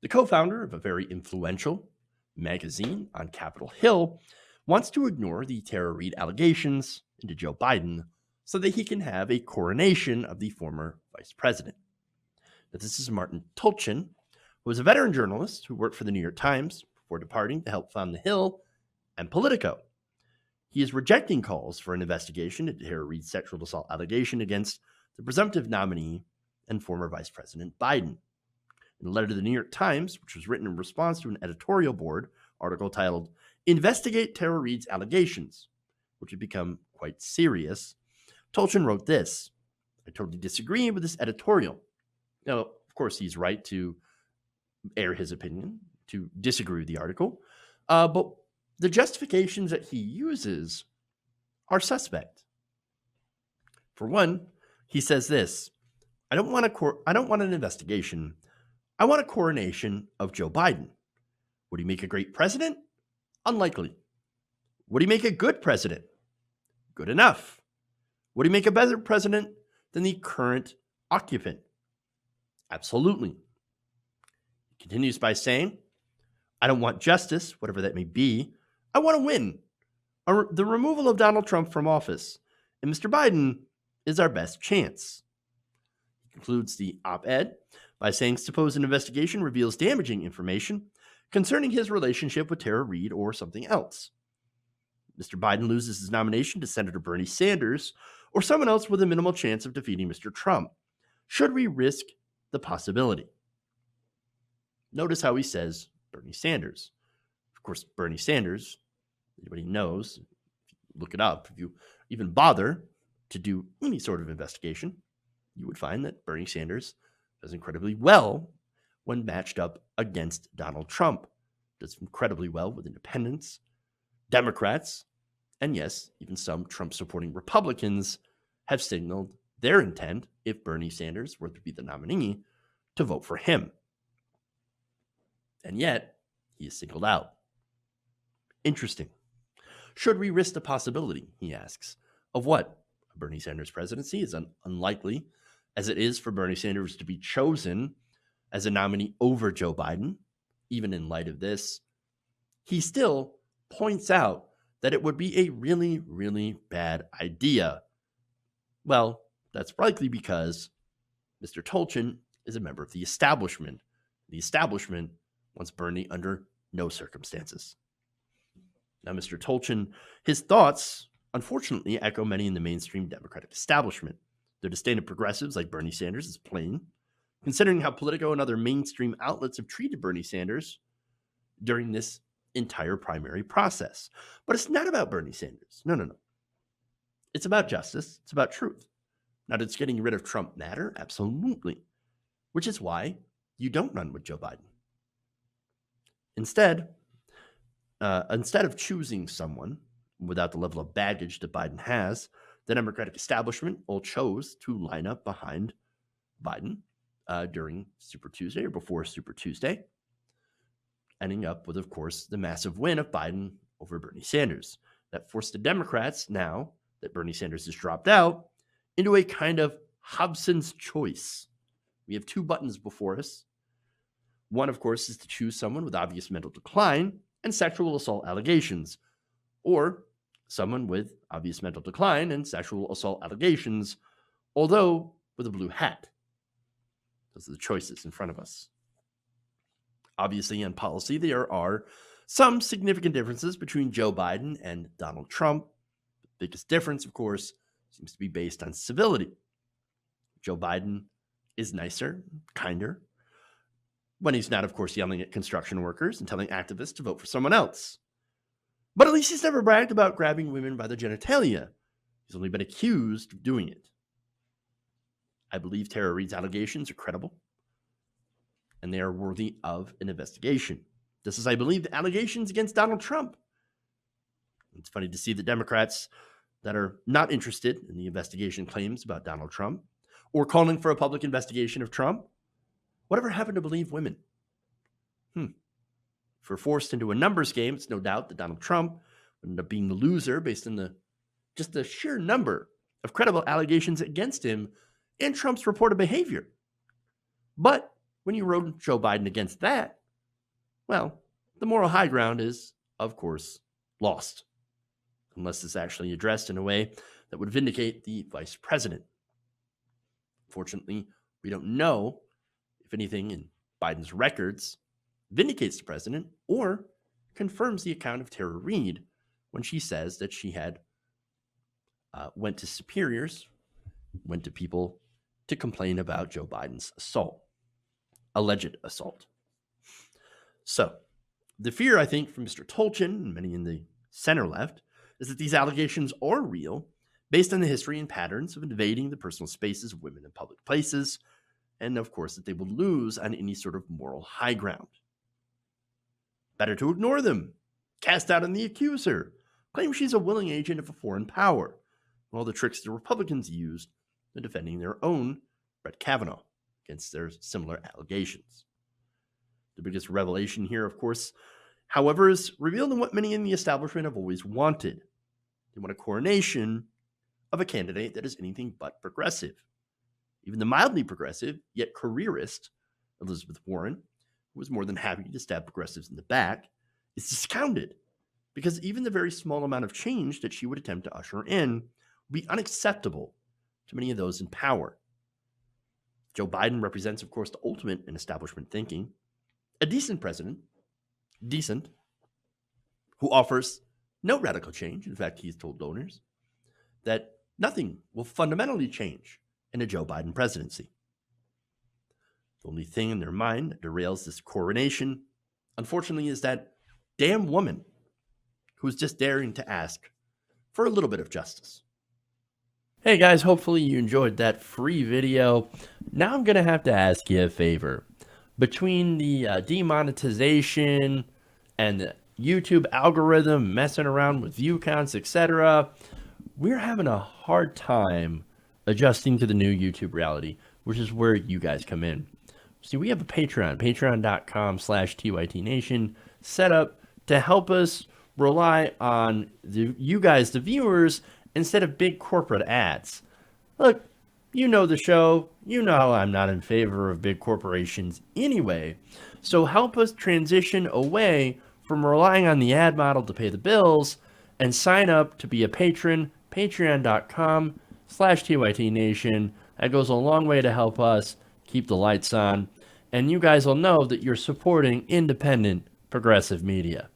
The co-founder of a very influential magazine on Capitol Hill wants to ignore the Tara Reade allegations into Joe Biden so that he can have a coronation of the former vice president. Now, this is Martin Tulchin, who is a veteran journalist who worked for the New York Times before departing to help found The Hill and Politico. He is rejecting calls for an investigation into Tara Reade's sexual assault allegation against the presumptive nominee and former Vice President Biden. In a letter to the New York Times, which was written in response to an editorial board article titled "Investigate Tara Reade's Allegations," which had become quite serious, Tulchin wrote this: "I totally disagree with this editorial." Now, of course, he's right to air his opinion, to disagree with the article, but the justifications that he uses are suspect. For one, he says this: I don't want an investigation. I want a coronation of Joe Biden. Would he make a great president? Unlikely. Would he make a good president? Good enough. Would he make a better president than the current occupant? Absolutely. He continues by saying, I don't want justice, whatever that may be. I want to win. The removal of Donald Trump from office. And Mr. Biden is our best chance. He concludes the op-ed by saying, suppose an investigation reveals damaging information concerning his relationship with Tara Reade or something else. Mr. Biden loses his nomination to Senator Bernie Sanders or someone else with a minimal chance of defeating Mr. Trump. Should we risk the possibility? Notice how he says Bernie Sanders. Of course, Bernie Sanders, anybody knows, if you look it up, if you even bother to do any sort of investigation, you would find that Bernie Sanders does incredibly well when matched up against Donald Trump. Does incredibly well with independents, Democrats, and yes, even some Trump-supporting Republicans have signaled their intent, if Bernie Sanders were to be the nominee, to vote for him. And yet, he is singled out. Interesting. Should we risk the possibility, he asks, of what? A Bernie Sanders presidency is unlikely, as it is for Bernie Sanders to be chosen as a nominee over Joe Biden. Even in light of this, he still points out that it would be a really, really bad idea. Well, that's likely because Mr. Tulchin is a member of the establishment. The establishment wants Bernie under no circumstances. Now, Mr. Tulchin, his thoughts, unfortunately, echo many in the mainstream Democratic establishment. Their disdain of progressives like Bernie Sanders is plain, considering how Politico and other mainstream outlets have treated Bernie Sanders during this entire primary process. But it's not about Bernie Sanders. No. It's about justice. It's about truth. Now, does getting rid of Trump matter? Absolutely. Which is why you don't run with Joe Biden. Instead of choosing someone without the level of baggage that Biden has, the Democratic establishment all chose to line up behind Biden during Super Tuesday or before Super Tuesday, ending up with, of course, the massive win of Biden over Bernie Sanders. That forced the Democrats, now that Bernie Sanders has dropped out, into a kind of Hobson's choice. We have two buttons before us. One, of course, is to choose someone with obvious mental decline and sexual assault allegations, or someone with obvious mental decline and sexual assault allegations, although with a blue hat. Those are the choices in front of us. Obviously, in policy, there are some significant differences between Joe Biden and Donald Trump. The biggest difference, of course, seems to be based on civility. Joe Biden is nicer, kinder, when he's not, of course, yelling at construction workers and telling activists to vote for someone else. But at least he's never bragged about grabbing women by the genitalia. He's only been accused of doing it. I believe Tara Reade's allegations are credible, and they are worthy of an investigation. Just as I believe the allegations against Donald Trump. It's funny to see the Democrats that are not interested in the investigation claims about Donald Trump or calling for a public investigation of Trump. Whatever happened to believe women? If we're forced into a numbers game, it's no doubt that Donald Trump would end up being the loser based on the sheer number of credible allegations against him and Trump's reported behavior. But when you rode Joe Biden against that, well, the moral high ground is, of course, lost, unless it's actually addressed in a way that would vindicate the vice president. Fortunately, we don't know if anything in Biden's records vindicates the president or confirms the account of Tara Reade when she says that she had went to superiors, went to people to complain about Joe Biden's assault, alleged assault. So the fear, I think, from Mr. Tolchin and many in the center left is that these allegations are real based on the history and patterns of invading the personal spaces of women in public places, and of course that they will lose on any sort of moral high ground. Better to ignore them, cast out on the accuser, claim she's a willing agent of a foreign power, all the tricks the Republicans used in defending their own Brett Kavanaugh against their similar allegations. The biggest revelation here, of course, however, is revealed in what many in the establishment have always wanted. They want a coronation of a candidate that is anything but progressive. Even the mildly progressive, yet careerist, Elizabeth Warren, who was more than happy to stab progressives in the back, is discounted because even the very small amount of change that she would attempt to usher in would be unacceptable to many of those in power. Joe Biden represents, of course, the ultimate in establishment thinking, a decent president, who offers no radical change. In fact, he's told donors that nothing will fundamentally change in a Joe Biden presidency. The only thing in their mind that derails this coronation, unfortunately, is that damn woman who's just daring to ask for a little bit of justice. Hey guys, hopefully you enjoyed that free video. Now I'm going to have to ask you a favor. Between the demonetization and the YouTube algorithm messing around with view counts, etc., we're having a hard time adjusting to the new YouTube reality, which is where you guys come in. See, we have a Patreon, patreon.com/TYTNation, set up to help us rely on you guys, the viewers, instead of big corporate ads. Look, you know the show. You know I'm not in favor of big corporations anyway. So help us transition away from relying on the ad model to pay the bills and sign up to be a patron, patreon.com/TYTNation. That goes a long way to help us keep the lights on. And you guys will know that you're supporting independent progressive media.